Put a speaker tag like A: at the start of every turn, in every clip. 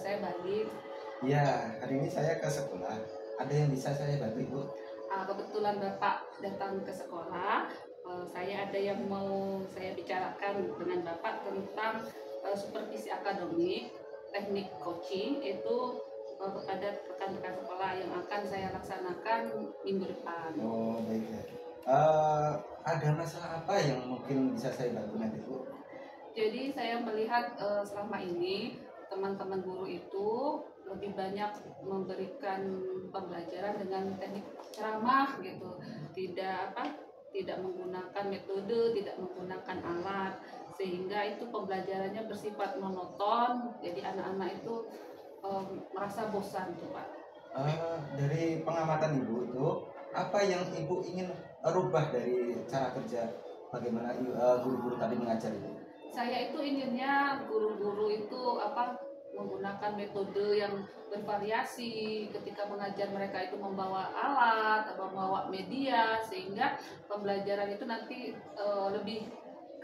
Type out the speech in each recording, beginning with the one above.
A: saya balik.
B: Ya, hari ini saya ke sekolah. Ada yang bisa saya bantu, Ibu?
A: Kebetulan Bapak datang ke sekolah, saya ada yang mau saya bicarakan dengan Bapak tentang supervisi akademik, teknik coaching itu kepada rekan-rekan sekolah yang akan saya laksanakan minggu depan.
B: Oh, baik ya. Ada masalah apa yang mungkin bisa saya bantu nanti, Bu?
A: Jadi saya melihat selama ini teman-teman guru itu lebih banyak memberikan pembelajaran dengan teknik ceramah gitu, tidak menggunakan metode, tidak menggunakan alat, sehingga itu pembelajarannya bersifat monoton. Jadi anak-anak itu merasa bosan tuh Pak.
B: Dari pengamatan Ibu itu, apa yang Ibu ingin rubah dari cara kerja bagaimana guru-guru tadi mengajar itu?
A: Saya itu inginnya guru-guru itu menggunakan metode yang bervariasi ketika mengajar. Mereka itu membawa alat atau membawa media sehingga pembelajaran itu nanti lebih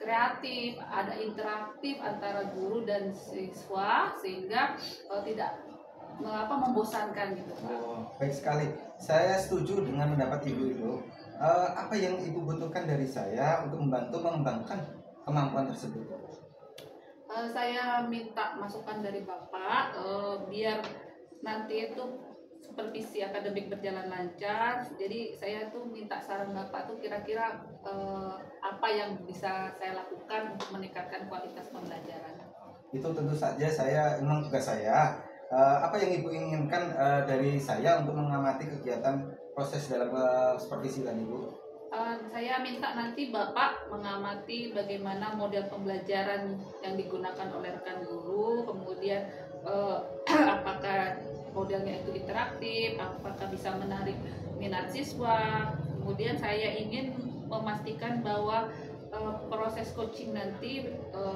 A: kreatif, ada interaktif antara guru dan siswa sehingga tidak membosankan gitu Pak.
B: Oh, baik sekali. Saya setuju dengan pendapat Ibu itu. Apa yang Ibu butuhkan dari saya untuk membantu mengembangkan kemampuan tersebut?
A: Saya minta masukan dari Bapak biar nanti itu supervisi akademik berjalan lancar. Jadi saya tuh minta saran Bapak tuh kira-kira apa yang bisa saya lakukan untuk meningkatkan kualitas pembelajaran.
B: Itu tentu saja memang tugas saya. Apa yang Ibu inginkan dari saya untuk mengamati kegiatan proses dalam supervisi tadi, Bu?
A: Saya minta nanti Bapak mengamati bagaimana model pembelajaran yang digunakan oleh rekan guru, kemudian apakah modelnya itu interaktif, apakah bisa menarik minat siswa. Kemudian saya ingin memastikan bahwa proses coaching nanti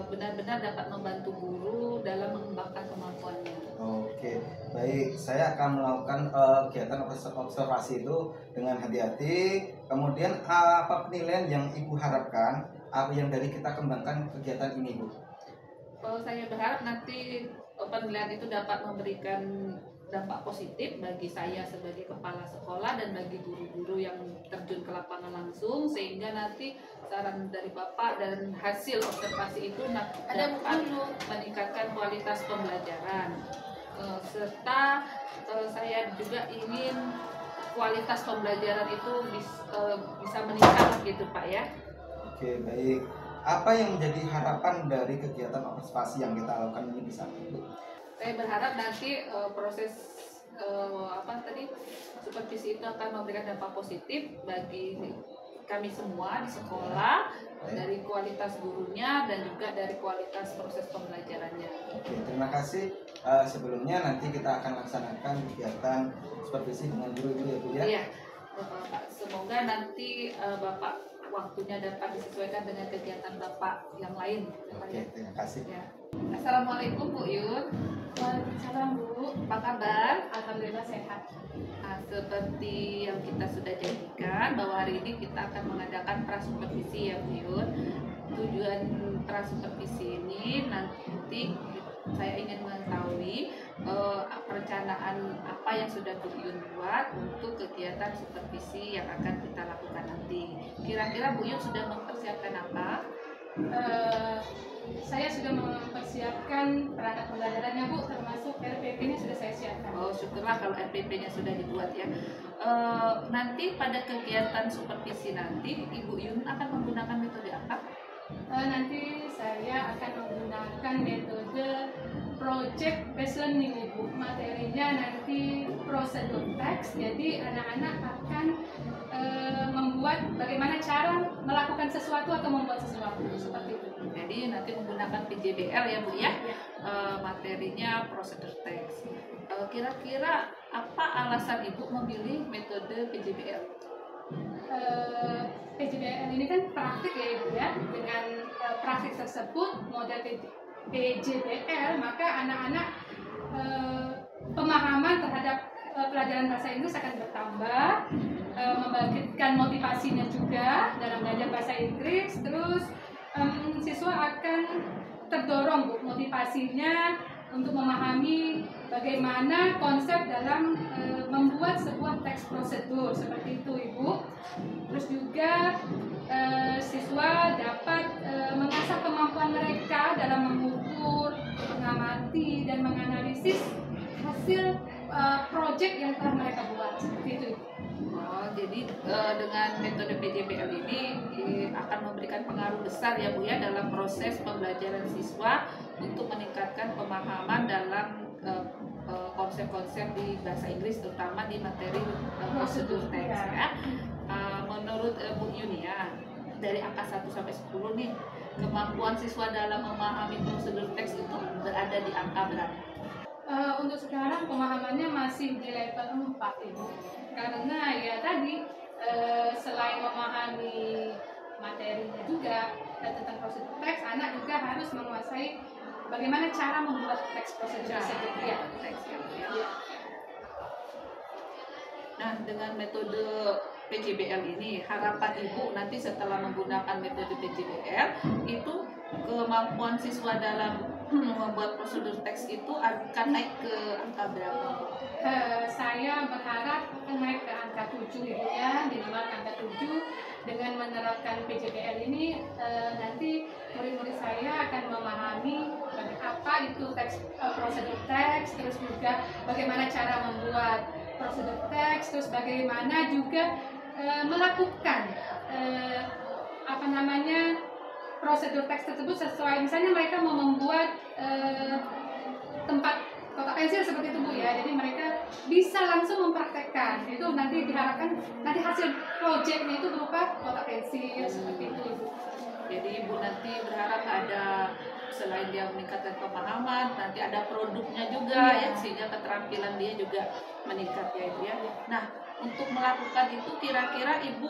A: benar-benar dapat membantu guru dalam mengembangkan kemampuannya.
B: Oke, baik. Saya akan melakukan kegiatan observasi itu dengan hati-hati. Kemudian apa penilaian yang Ibu harapkan, apa yang dari kita kembangkan kegiatan ini, Bu?
A: Saya berharap nanti penilaian itu dapat memberikan dampak positif bagi saya sebagai kepala sekolah dan bagi guru-guru yang terjun ke lapangan langsung, sehingga nanti saran dari Bapak dan hasil observasi itu dapat meningkatkan kualitas pembelajaran. Serta saya juga ingin kualitas pembelajaran itu bisa meningkat gitu Pak ya.
B: Oke, baik. Apa yang menjadi harapan dari kegiatan observasi yang kita lakukan ini di sana, Bu?
A: Saya berharap nanti proses supervisi itu akan memberikan dampak positif bagi kami semua di sekolah, dari kualitas gurunya dan juga dari kualitas proses pembelajarannya.
B: Oke, terima kasih. Sebelumnya nanti kita akan laksanakan kegiatan supervisi dengan guru-guru ya, Bu ya.
A: Iya, Bapak. Semoga nanti Bapak waktunya dapat disesuaikan dengan kegiatan Bapak yang lain.
B: Oke, terima kasih.
A: Ya. Assalamualaikum Bu Yun.
C: Waalaikumsalam Bu.
A: Apa kabar?
C: Alhamdulillah sehat.
A: Seperti yang kita sudah janjikan bahwa hari ini kita akan mengadakan prasupervisi ya Bu Yun. Tujuan prasupervisi ini nanti saya ingin mengetahui perencanaan apa yang sudah Bu Yun buat untuk kegiatan supervisi yang akan kita lakukan nanti. Kira-kira Bu Yun sudah mempersiapkan apa?
C: Saya sudah mempersiapkan perangkat pembelajarannya Bu, termasuk RPP-nya sudah saya siapkan.
A: Oh, syukurlah kalau RPP-nya sudah dibuat ya. Nanti pada kegiatan supervisi nanti Ibu Yun akan menggunakan metode apa?
C: Nanti saya akan menggunakan metode project based learning Bu. Materinya nanti prosedur teks, jadi anak-anak akan membuat bagaimana cara melakukan sesuatu atau membuat sesuatu seperti itu.
A: Jadi nanti menggunakan PJBL ya Bu ya. Materinya prosedur teks. Kira-kira apa alasan Ibu memilih metode PJBL?
C: PJBL ini kan praktik ya Ibu ya. Dengan praktik tersebut model PJBL, maka anak-anak pemahaman terhadap pelajaran bahasa Inggris akan bertambah, membangkitkan motivasinya juga dalam belajar bahasa Inggris. Terus siswa akan terdorong Bu, motivasinya untuk memahami bagaimana konsep dalam membuat sebuah teks prosedur seperti itu Ibu. Terus juga siswa dapat mengasah kemampuan mereka dalam mengukur, mengamati, dan menganalisis hasil proyek yang telah mereka buat seperti itu.
A: Oh, jadi dengan metode PJBL ini akan memberikan pengaruh besar ya Bu ya dalam proses pembelajaran siswa untuk meningkatkan pemahaman dalam konsep-konsep di bahasa Inggris, terutama di materi prosedur teks ya. Menurut Bu Yunia, dari angka 1 sampai 10 nih, kemampuan siswa dalam memahami prosedur teks itu berada di angka berapa?
C: Untuk sekarang pemahamannya masih di level 4 Ibu. Karena ya tadi selain memahami materinya juga tentang prosedur teks, anak juga harus menguasai bagaimana cara membuat teks prosedur tersebut ya.
A: Nah, dengan metode PJBL ini, harapan Ibu nanti setelah menggunakan metode PJBL itu kemampuan siswa dalam membuat prosedur teks itu akan naik ke angka berapa?
C: Saya berharap akan naik ke angka 7 Ibu ya, minimal angka 7. Dengan menerapkan PJBL ini nanti murid-murid saya akan memahami apa itu teks, prosedur teks, terus juga bagaimana cara membuat prosedur teks, terus bagaimana juga melakukan prosedur teks tersebut sesuai, misalnya mereka mau membuat tempat kotak pensil seperti itu Bu ya, jadi mereka bisa langsung mempraktekkan. Itu nanti diharapkan nanti hasil proyeknya itu berupa kotak pensil seperti itu Ibu.
A: Jadi Ibu nanti berharap ada, selain dia meningkatkan pemahaman, nanti ada produknya juga ya, sehingga keterampilan dia juga meningkat ya Ibu ya. Nah, untuk melakukan itu kira-kira Ibu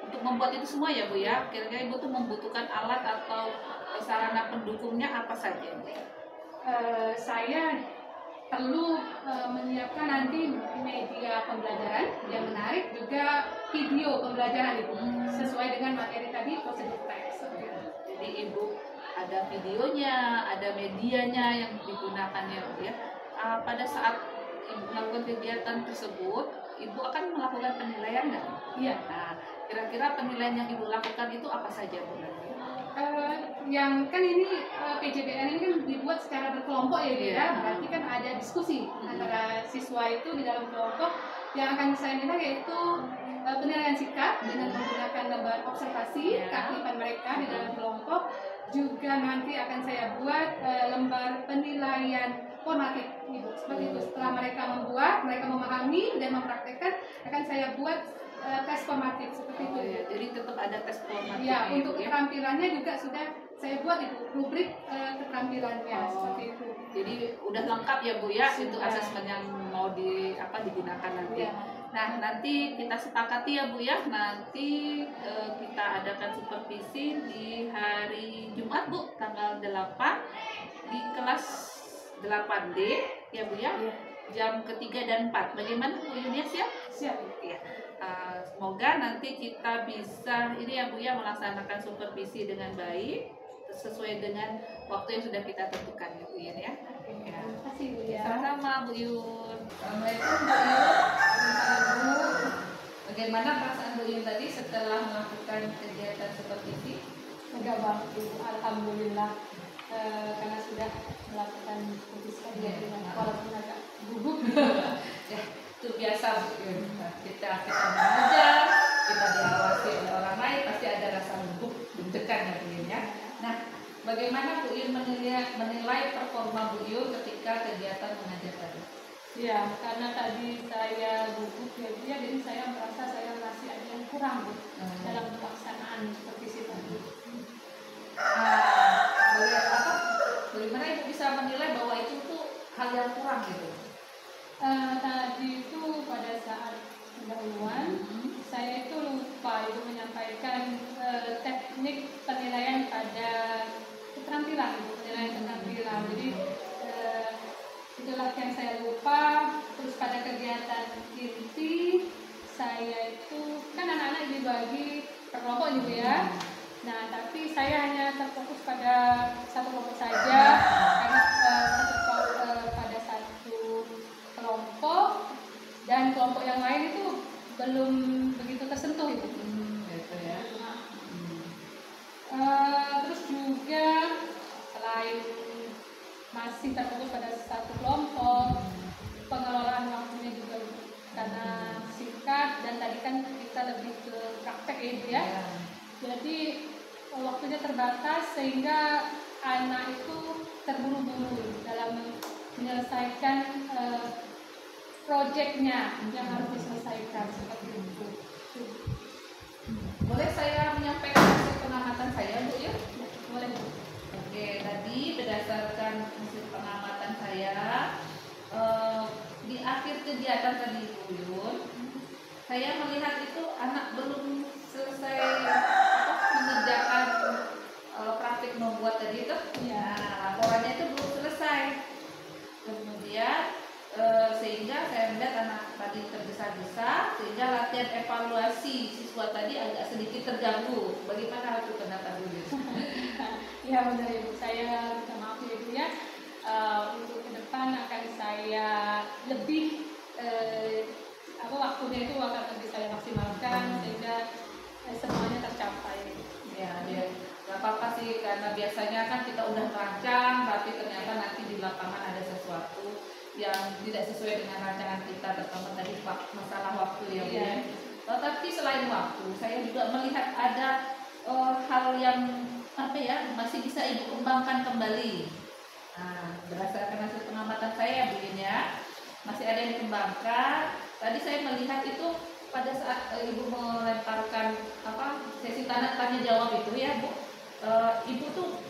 A: untuk membuat itu semua ya Bu ya, kira-kira Ibu tuh membutuhkan alat atau sarana pendukungnya apa saja?
C: Saya perlu menyiapkan nanti media pembelajaran yang menarik, juga video pembelajaran Ibu sesuai dengan materi tadi prosedur teks.
A: Jadi Ibu ada videonya, ada medianya yang digunakan ya Bu ya. Pada saat Ibu melakukan kegiatan tersebut, Ibu akan melakukan penilaian nggak?
C: Iya.
A: Nah, kira-kira penilaian yang Ibu lakukan itu apa saja Bu nanti?
C: Yang kan ini PJBL ini kan dibuat secara berkelompok ya Bu ya, berarti kan ada diskusi antara siswa itu di dalam kelompok. Yang akan saya nilai yaitu penilaian sikap dengan menggunakan lembar observasi keaktifan mereka di dalam kelompok. Juga nanti akan saya buat lembar penilaian formatif Ibu. Seperti itu, setelah mereka membuat, mereka memahami dan mempraktekkan, akan saya buat tes formatif seperti itu.
A: Ya, jadi tetap ada tes formatif.
C: Ya, untuk keterampilannya juga sudah saya buat Ibu, rubrik keterampilannya seperti itu.
A: Jadi udah lengkap ya Bu ya, itu asesmen yang mau digunakan nanti.
C: Ya.
A: Nah, nanti kita sepakati ya Bu ya, nanti kita adakan supervisi di hari Jumat Bu, tanggal 8 di kelas 8D ya Bu ya, jam ketiga dan 4. Bagaimana Bu Yunia, siap?
C: Siap.
A: Ya. Semoga nanti kita bisa ini ya Bu ya, melaksanakan supervisi dengan baik sesuai dengan waktu yang sudah kita tentukan ya Bu Yun ya.
C: Terima kasih Bu ya.
A: Sama-sama Bu Yun. Assalamualaikum Bu Yun. Bagaimana perasaan Bu Yun tadi setelah melakukan kegiatan supervisi?
C: Enggak banget Ibu, alhamdulillah. Karena sudah melakukan supervisi walaupun agak gugup.
A: Ya, itu biasa Bu Yun. Kita mengajar, kita diawasi oleh orang lain, pasti ada rasa gugup, deg-degan ya Bu Yun ya. Nah, bagaimana Bu Yun menilai performa Bu Yun ketika kegiatan mengajar tadi?
C: Ya, karena tadi saya gugup ya Bu ya, jadi saya merasa saya masih ada yang kurang Bu dalam pelaksanaan supervisi tadi.
A: Bagaimana Ibu bisa menilai bahwa itu tuh hal yang kurang gitu?
C: Tadi itu pada saat pendahuluan saya itu lupa itu menyampaikan teknik penilaian pada keterampilan, penilaian keterampilan. Jadi itulah yang saya lupa. Terus pada kegiatan inti saya itu kan anak-anak dibagi per kelompok gitu ya. Nah, tapi saya hanya terfokus pada satu kelompok saja karena kelompok yang lain itu belum begitu tersentuh itu.
A: Gitu ya.
C: Terus juga selain masih terfokus pada satu kelompok, pengelolaan waktunya juga karena singkat dan tadi kan kita lebih ke praktek ya Ibu ya. Jadi waktunya terbatas sehingga anak itu terburu-buru dalam menyelesaikan proyeknya yang harus diselesaikan seperti itu.
A: Boleh saya menyampaikan hasil pengamatan saya, Bu ya?
C: Boleh.
A: Oke, tadi berdasarkan hasil pengamatan saya di akhir kegiatan tadi Bu Yun, saya melihat itu anak belum selesai mengerjakan praktik membuat tadi itu.
C: Ya.
A: Nah, laporannya itu belum selesai. Kemudian sehingga saya melihat anak tadi tergesa-gesa sehingga latihan evaluasi siswa tadi agak sedikit terganggu. Bagaimana itu pendapat Bu Yun?
C: Ya benar Ibu, saya minta maaf ya Ibu ya. Untuk ke depan akan saya lebih waktunya itu akan lebih saya maksimalkan sehingga semuanya tercapai.
A: Ya, nggak apa-apa sih karena biasanya kan kita udah rancang tapi ternyata nanti di lapangan ada sesuatu yang tidak sesuai dengan rancangan kita, terutama tadi masalah waktu ya Bu ya. Tapi selain waktu, saya juga melihat ada hal yang masih bisa Ibu kembangkan kembali. Nah, berdasarkan hasil pengamatan saya Bu Yun ya, masih ada yang dikembangkan. Tadi saya melihat itu pada saat Ibu melemparkan sesi tanya jawab itu ya Bu, Ibu tuh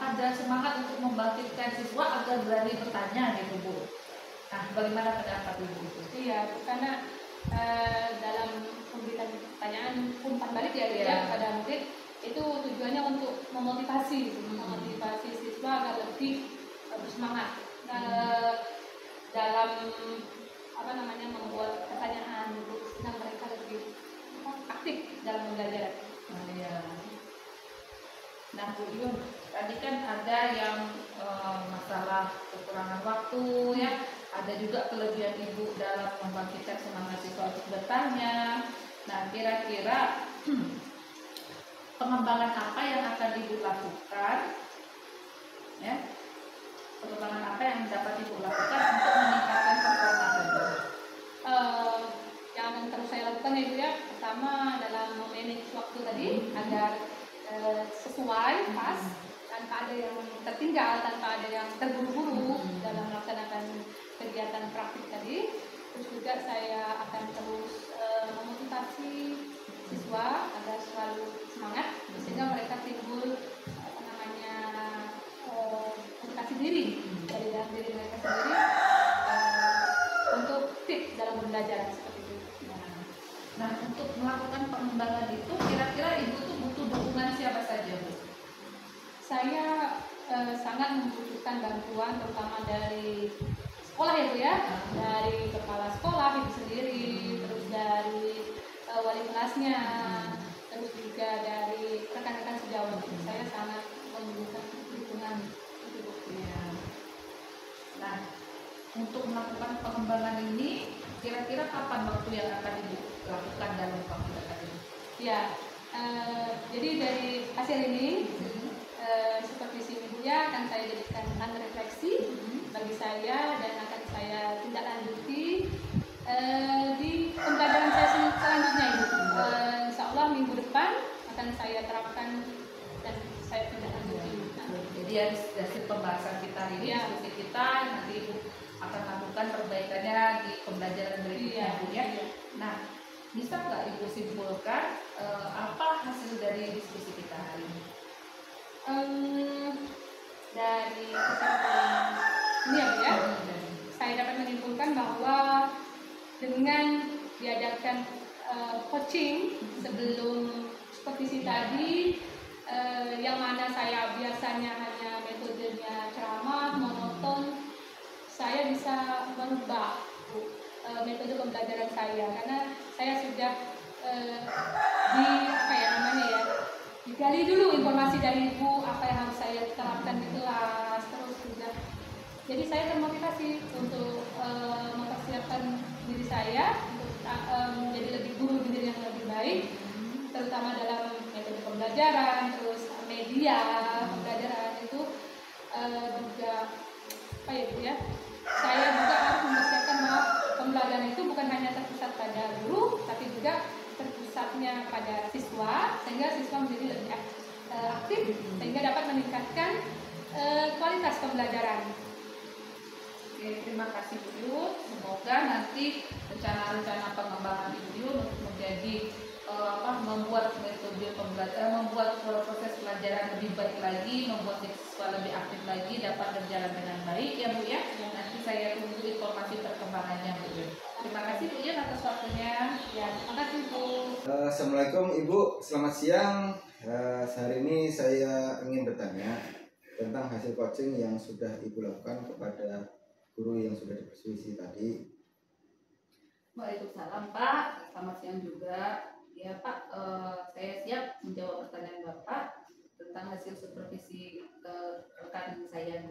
A: ada semangat untuk membangkitkan siswa agar berani bertanya gitu Bu. Nah, bagaimana pendapat Ibu itu?
C: Iya, karena dalam pemberitaan pertanyaan umpan balik ya kepada murid itu tujuannya untuk memotivasi siswa agar lebih bersemangat dalam membuat pertanyaan sehingga mereka lebih aktif dalam belajar.
A: Nah Bu Yun, tadi kan ada yang masalah kekurangan waktu ya, ada juga kelebihan Ibu dalam membangkitkan semangat siswa untuk bertanya. Nah, kira-kira pengembangan apa yang akan Ibu lakukan ya? Pengembangan apa yang dapat Ibu lakukan untuk meningkatkan performa tadi?
C: Yang akan terus saya lakukan Ibu ya, pertama dalam memanage waktu tadi agar sesuai, pas, tanpa ada yang tertinggal, tanpa ada yang terburu-buru dalam melaksanakan kegiatan praktik tadi. Terus juga saya akan terus memotivasi siswa agar selalu semangat sehingga mereka timbul motivasi diri dari dalam diri mereka sendiri untuk fit dalam belajar seperti itu.
A: Nah, untuk melakukan pengembangan itu kira-kira Ibu tuh butuh dukungan siapa saja Bu?
C: Saya sangat membutuhkan bantuan terutama dari sekolah ya Bu ya, dari kepala sekolah itu sendiri, terus dari wali kelasnya, terus juga dari rekan-rekan sejawat. Saya sangat membutuhkan dukungan itu Bu.
A: Ya. Nah, untuk melakukan pengembangan ini kira-kira kapan waktu yang akan dilakukan dalam waktu dekat ini?
C: Ya, jadi dari hasil ini seperti sini Bu ya, akan saya jadikan bahan refleksi bagi saya dan akan saya tindak lanjuti di pembelajaran saya selanjutnya Ibu. Insya Allah minggu depan akan saya terapkan dan saya tindak lanjuti.
A: Jadi hasil pembahasan kita ini, diskusi kita nanti Ibu akan lakukan perbaikannya di pembelajaran berikutnya Bu ya. Nah, bisa nggak Ibu simpulkan apa hasil dari diskusi kita hari ini?
C: Dari kesimpulan ini ya Bu ya, saya dapat menyimpulkan bahwa dengan diadakan coaching sebelum supervisi tadi, yang mana saya biasanya hanya metodenya ceramah monoton, saya bisa merubah metode pembelajaran saya karena saya sudah digali dulu informasi dari Ibu apa yang harus saya terapkan di kelas, terus juga jadi saya termotivasi untuk mempersiapkan diri saya untuk guru menjadi yang lebih baik, terutama dalam metode pembelajaran, terus media pembelajaran itu juga apa ya Bu ya? Saya juga harus mempersiapkan bahwa pembelajaran itu bukan hanya terpusat pada guru, tapi juga terpusatnya pada siswa, sehingga siswa menjadi lebih aktif, sehingga dapat meningkatkan kualitas pembelajaran.
A: Oke, terima kasih Bu Yud. Semoga nanti rencana-rencana pengembangan Ibu Yud untuk menjadi membuat metode pembelajaran, membuat proses pelajaran lebih baik lagi, membuat siswa lebih aktif lagi, dapat berjalan dengan baik ya Bu ya. Nanti saya tunggu informasi perkembangannya Bu Yud. Terima kasih Bu Yud atas waktunya. Ya, terima kasih Bu.
B: Assalamualaikum Ibu, selamat siang. Hari ini saya ingin bertanya tentang hasil coaching yang sudah Ibu lakukan kepada guru yang sudah dipersuisi tadi.
A: Waalaikumsalam Pak, selamat siang juga. Ya Pak, saya siap menjawab pertanyaan Bapak tentang hasil supervisi rekan saya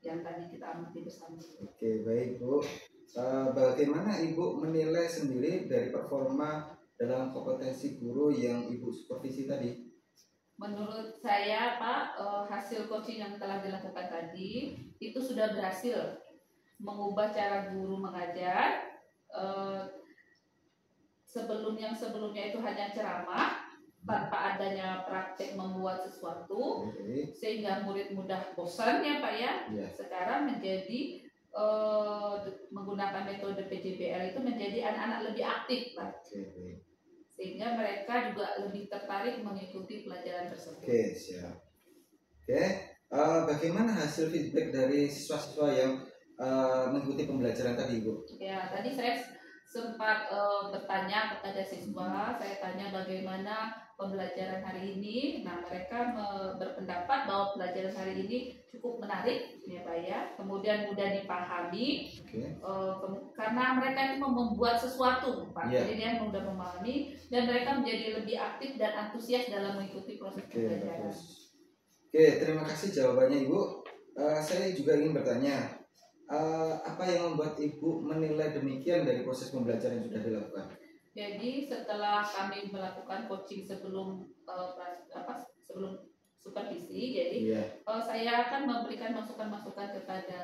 A: yang tadi kita amati bersama.
B: Oke, baik Bu. Bagaimana Ibu menilai sendiri dari performa dalam kompetensi guru yang Ibu supervisi tadi?
A: Menurut saya Pak, hasil coaching yang telah dilakukan tadi itu sudah berhasil mengubah cara guru mengajar. Sebelumnya itu hanya ceramah tanpa adanya praktek membuat sesuatu, sehingga murid mudah bosan ya Pak ya. Sekarang menjadi menggunakan metode PJBL itu menjadi anak-anak lebih aktif Pak. Sehingga mereka juga lebih tertarik mengikuti pelajaran tersebut.
B: Oke, siap. Bagaimana hasil feedback dari siswa-siswa yang mengikuti pembelajaran tadi, Bu?
A: Ya, tadi saya sempat bertanya kepada siswa, saya tanya bagaimana pembelajaran hari ini. Nah, mereka berpendapat bahwa pelajaran hari ini cukup menarik, ya Pak ya. Kemudian mudah dipahami, karena mereka itu membuat sesuatu, Pak. Jadi dia mudah memahami dan mereka menjadi lebih aktif dan antusias dalam mengikuti proses pembelajaran.
B: Oke, terima kasih jawabannya Ibu. Saya juga ingin bertanya, apa yang membuat Ibu menilai demikian dari proses pembelajaran yang sudah dilakukan?
A: Jadi setelah kami melakukan coaching sebelum supervisi, jadi saya akan memberikan masukan-masukan kepada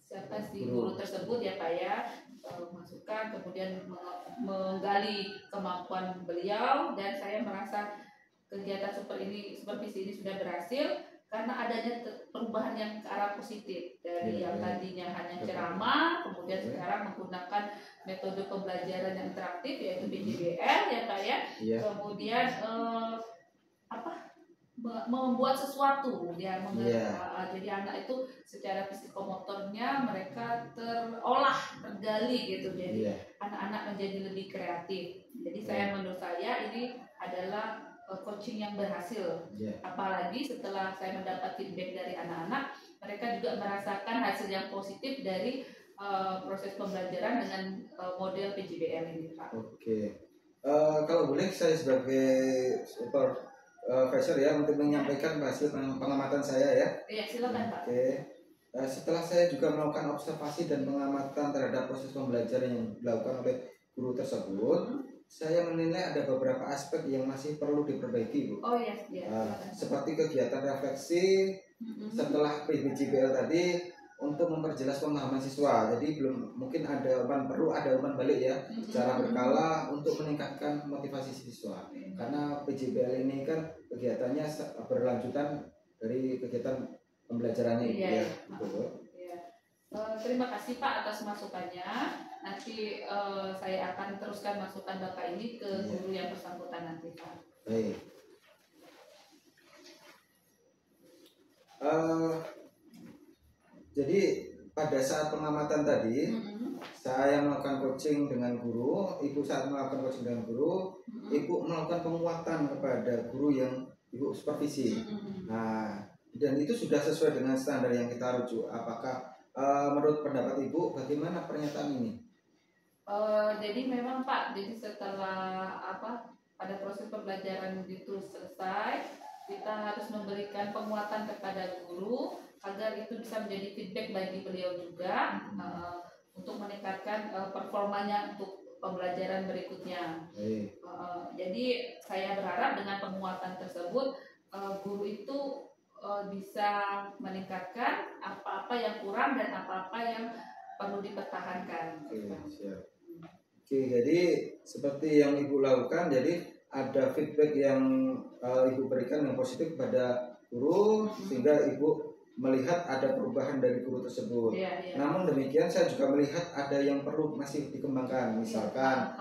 A: siapa sih guru tersebut ya Pak ya, masukan, kemudian menggali kemampuan beliau, dan saya merasa kegiatan supervisi ini sudah berhasil karena adanya perubahan yang ke arah positif dari yang tadinya hanya ceramah, kemudian sekarang menggunakan metode pembelajaran yang interaktif yaitu PJBL ya Pak ya. Kemudian membuat sesuatu ya, jadi anak itu secara psikomotornya mereka tergali gitu, jadi anak-anak menjadi lebih kreatif. Jadi menurut saya ini adalah coaching yang berhasil, apalagi setelah saya mendapat feedback dari anak-anak, mereka juga merasakan hasil yang positif dari proses pembelajaran dengan model PJBL ini Pak.
B: Oke, kalau boleh saya sebagai supervisor ya untuk menyampaikan hasil pengamatan saya ya.
A: Iya, silakan Pak.
B: Oke. Setelah saya juga melakukan observasi dan pengamatan terhadap proses pembelajaran yang dilakukan oleh guru tersebut, saya menilai ada beberapa aspek yang masih perlu diperbaiki, Bu.
A: Oh iya,
B: seperti kegiatan refleksi setelah PJBL tadi untuk memperjelas pemahaman siswa. Jadi mungkin perlu ada umpan balik ya secara berkala untuk meningkatkan motivasi siswa. Karena PJBL ini kan kegiatannya berlanjutan dari kegiatan pembelajarannya itu ya.
A: Terima kasih Pak atas masukannya. Nanti saya akan teruskan masukan Bapak ini ke guru yang bersangkutan nanti Pak.
B: Baik. Jadi pada saat pengamatan tadi, saya melakukan coaching dengan guru. Ibu saat melakukan coaching dengan guru, Ibu melakukan penguatan kepada guru yang Ibu supervisi. Nah, dan itu sudah sesuai dengan standar yang kita rujuk. Apakah menurut pendapat Ibu bagaimana pernyataan ini?
A: Jadi memang Pak, jadi setelah pada proses pembelajaran itu selesai, kita harus memberikan penguatan kepada guru agar itu bisa menjadi feedback bagi beliau juga untuk meningkatkan performanya untuk pembelajaran berikutnya.
B: Baik.
A: Jadi saya berharap dengan penguatan tersebut guru itu bisa meningkatkan apa-apa yang kurang dan apa-apa yang perlu dipertahankan.
B: Oke, siap. Oke, jadi seperti yang Ibu lakukan, jadi ada feedback yang Ibu berikan yang positif kepada guru sehingga Ibu melihat ada perubahan dari guru tersebut.
A: Iya.
B: Namun demikian saya juga melihat ada yang perlu masih dikembangkan. Misalkan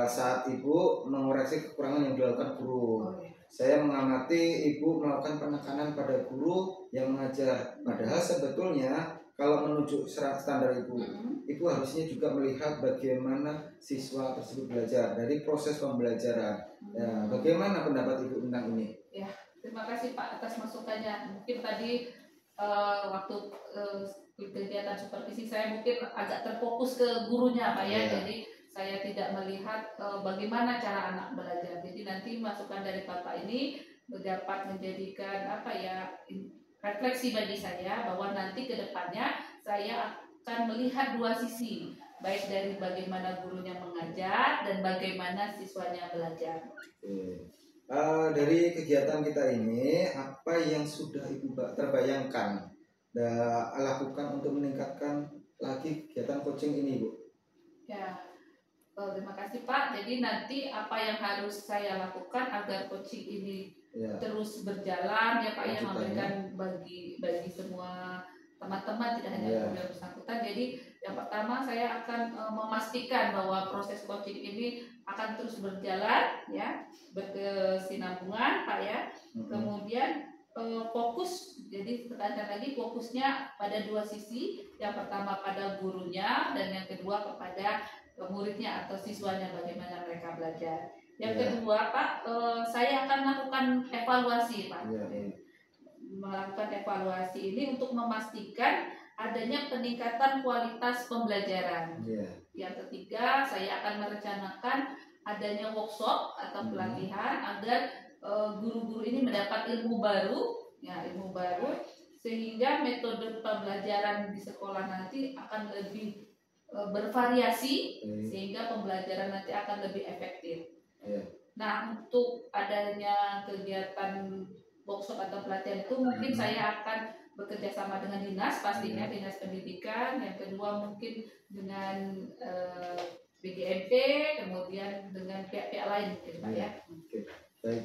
B: saat Ibu mengoreksi kekurangan yang dilakukan guru, saya mengamati Ibu melakukan penekanan pada guru yang mengajar. Padahal sebetulnya kalau menuju standar Ibu harusnya juga melihat bagaimana siswa tersebut belajar dari proses pembelajaran. Ya, bagaimana pendapat Ibu tentang ini?
A: Ya, terima kasih Pak atas masukannya. Mungkin tadi waktu kegiatan supervisi saya mungkin agak terfokus ke gurunya Pak ya. Jadi saya tidak melihat bagaimana cara anak belajar. Jadi nanti masukan dari Bapak ini dapat menjadikan refleksi bagi saya bahwa nanti ke depannya saya akan melihat dua sisi, baik dari bagaimana gurunya mengajar dan bagaimana siswanya belajar.
B: Dari kegiatan kita ini, apa yang sudah Ibu terbayangkan lakukan untuk meningkatkan lagi kegiatan coaching ini, Bu?
A: Ya, terima kasih Pak. Jadi nanti apa yang harus saya lakukan agar coaching ini terus berjalan ya Pak ya, memberikan bagi semua teman-teman, tidak hanya guru yang bersangkutan. Jadi yang pertama saya akan memastikan bahwa proses coaching ini akan terus berjalan ya, berkesinambungan Pak ya. Kemudian fokus, jadi tekankan lagi fokusnya pada dua sisi. Yang pertama pada gurunya dan yang kedua kepada muridnya atau siswanya, bagaimana mereka belajar. Yang kedua Pak, saya akan melakukan evaluasi Pak. Melakukan evaluasi ini untuk memastikan adanya peningkatan kualitas pembelajaran. Yang ketiga, saya akan merencanakan adanya workshop atau pelatihan agar guru-guru ini mendapat ilmu baru, sehingga metode pembelajaran di sekolah nanti akan lebih bervariasi, sehingga pembelajaran nanti akan lebih efektif. Nah, untuk adanya kegiatan workshop atau pelatihan itu mungkin saya akan bekerja sama dengan dinas, pastinya dinas pendidikan. Yang kedua mungkin dengan BGMP, kemudian dengan pihak-pihak lain mungkin Pak ya.
B: Oke, baik.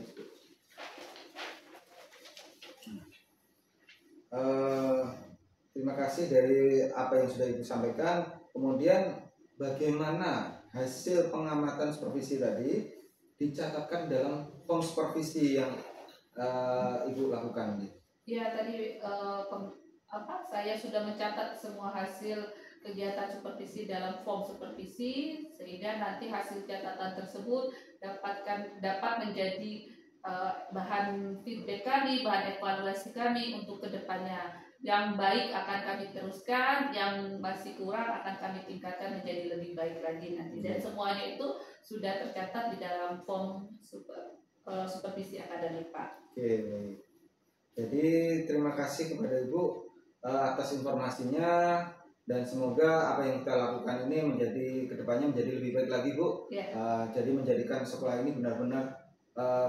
B: Terima kasih dari apa yang sudah Ibu sampaikan. Kemudian bagaimana hasil pengamatan supervisi tadi dicatatkan dalam form supervisi yang Ibu lakukan?
A: Ya, tadi saya sudah mencatat semua hasil kegiatan supervisi dalam form supervisi, sehingga nanti hasil catatan tersebut dapat menjadi bahan feedback kami, bahan evaluasi kami untuk kedepannya. Yang baik akan kami teruskan, yang masih kurang akan kami tingkatkan menjadi lebih baik lagi nanti. Dan semuanya itu sudah tercatat di dalam form supervisi akademik Pak.
B: Oke, baik. Jadi terima kasih kepada Ibu atas informasinya, dan semoga apa yang kita lakukan ini menjadi kedepannya menjadi lebih baik lagi Bu. Jadi menjadikan sekolah ini benar-benar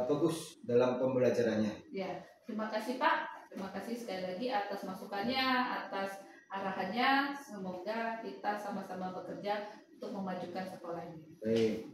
B: bagus dalam pembelajarannya.
A: Ya, terima kasih Pak. Terima kasih sekali lagi atas masukannya, atas arahannya. Semoga kita sama-sama bekerja untuk memajukan sekolah ini.
B: Baik.